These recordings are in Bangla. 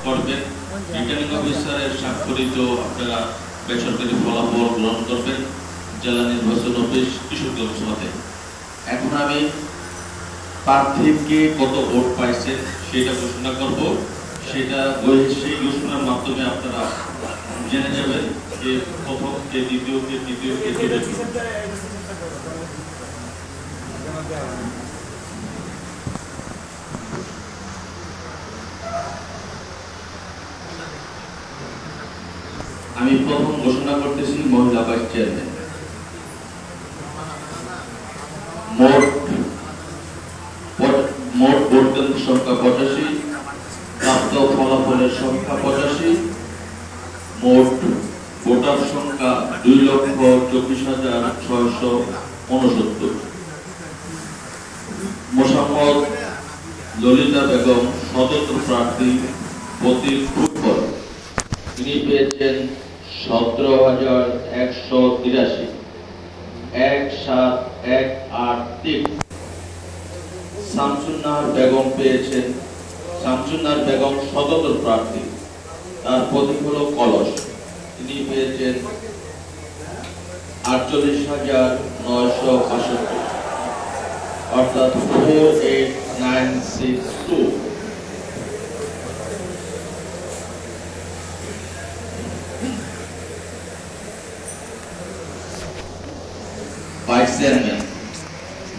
করবেন। রিটার্নিং অফিসারের স্বাক্ষরিত আপনারা বেসরকারি ফলাফল গ্রহণ করবেন জেলা নির্বাচন অফিস কিশোরগঞ্জ হতে। এখন আমি প্রার্থীকে কত ভোট পাইছে সেটা ঘোষণা করব। সেটা সেই ঘোষণার মাধ্যমে আপনারা জেনে যাবেন যে প্রথম কে, দ্বিতীয় কে, তৃতীয় কে, চতুর্থ। আমি প্রথম ঘোষণা করতেছি মহিলা ভাইস চেয়ারম্যান। মোট ভোট কেন্দ্র সংখ্যা 85, প্রাপ্ত ফলাফলের সংখ্যা 85, মোট ভোটার সংখ্যা 2,24,669। মোসাম্মদ ললিতা বেগম স্বতন্ত্র প্রার্থী প্রতীক ফুটবল, তিনি পেয়েছেন 17,183, 1,7,183। শামসুন্নাহার বেগম পেয়েছেন, শামসুন্নাহার বেগম স্বতন্ত্র প্রার্থী, তার প্রতীক হল কলস, তিনি পেয়েছেন 48,965, অর্থাৎ 4,8,962। ভাইস চেয়ারম্যান,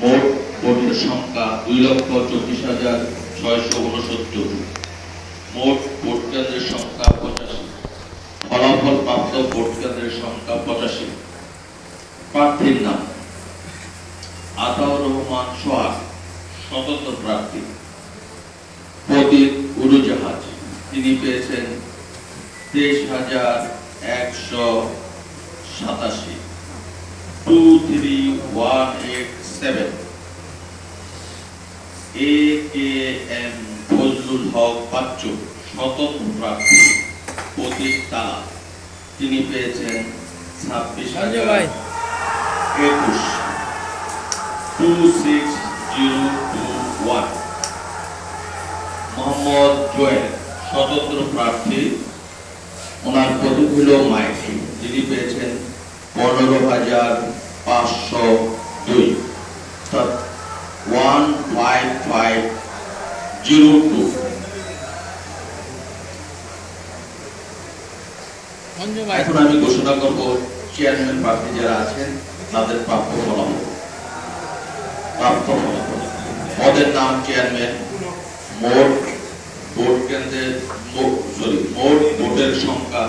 মোট ভোটের সংখ্যা 2,24,669, মোট ভোট কেন্দ্রের সংখ্যা 85, ফলাফল প্রাপ্ত ভোট কেন্দ্রের সংখ্যা 85। প্রার্থীর নাম আতাউর রহমান সোহাগ, স্বতন্ত্র প্রার্থী, প্রতীক উড়োজাহাজ, তিনি পেয়েছেন 23,187, 23,187। AKM ফজলুল হক বাচ্চু, স্বতন্ত্র প্রার্থী, প্রতীক তালা, তিনি পেয়েছেন 26,021, 26,021। মোহাম্মদ জোয়েল, স্বতন্ত্র প্রার্থী, ওনার প্রতীক হল মাইক, তিনি পেয়েছেন 15,502, 15502। এখন আমি ঘোষণা করব চেয়ারম্যান প্রার্থী যারা আছেন তাদের প্রাপ্ত ফলাফল। পদের নাম চেয়ারম্যান, মোট ভোট কেন্দ্রের মোট ভোটের সংখ্যা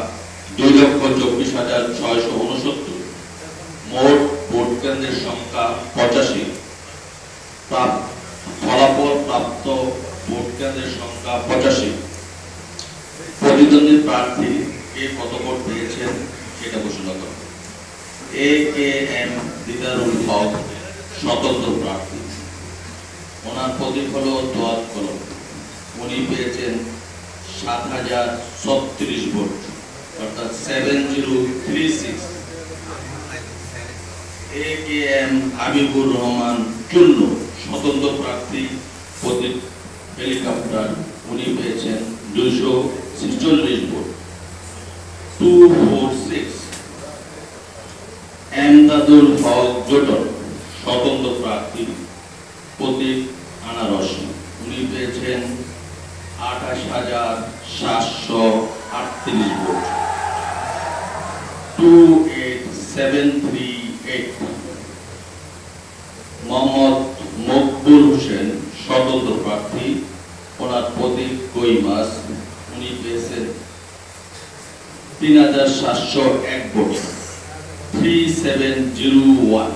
2,24,669, মোট ভোট কেন্দ্রের সংখ্যা 85, ফলাফল প্রাপ্ত ভোট কেন্দ্রের সংখ্যা 85। প্রতিদ্বন্দ্বী প্রার্থী কে কত ভোট পেয়েছেন সেটা ঘোষণা করব। AKM দিদারুল হক, স্বতন্ত্র প্রার্থী, ওনার প্রতীক হল দোয়াত কলম, উনি পেয়েছেন 7,036 ভোট, অর্থাৎ 7036। AKM হাবিবুর রহমান চুন্নু, স্বতন্ত্র প্রার্থী, প্রতীক হেলিকপ্টার, উনি পেয়েছেন 246 ভোট, 246। এমদাদুল হক জোটন, স্বতন্ত্র প্রার্থী, প্রতীক আনারস, উনি পেয়েছেন 28,738 ভোট, 28,738। মোহাম্মদ মকবুল হোসেন, স্বতন্ত্র প্রার্থী, ওনার প্রতীক কই মাছ, উনি পেয়েছেন 3,701 ভোট, 3701।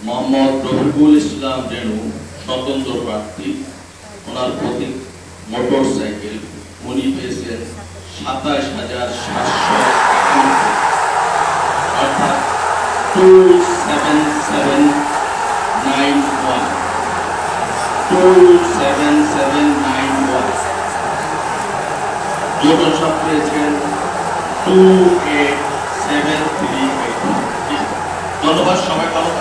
মোহাম্মদ রফিকুল ইসলাম রেণু, স্বতন্ত্র প্রার্থী, ওনার প্রতীক মোটর সাইকেল, উনি পেয়েছেন 27,700, অর্থাৎ 27791, 27791। জোটন সব পেয়েছেন 28,738। ধন্যবাদ, সবাই ভালো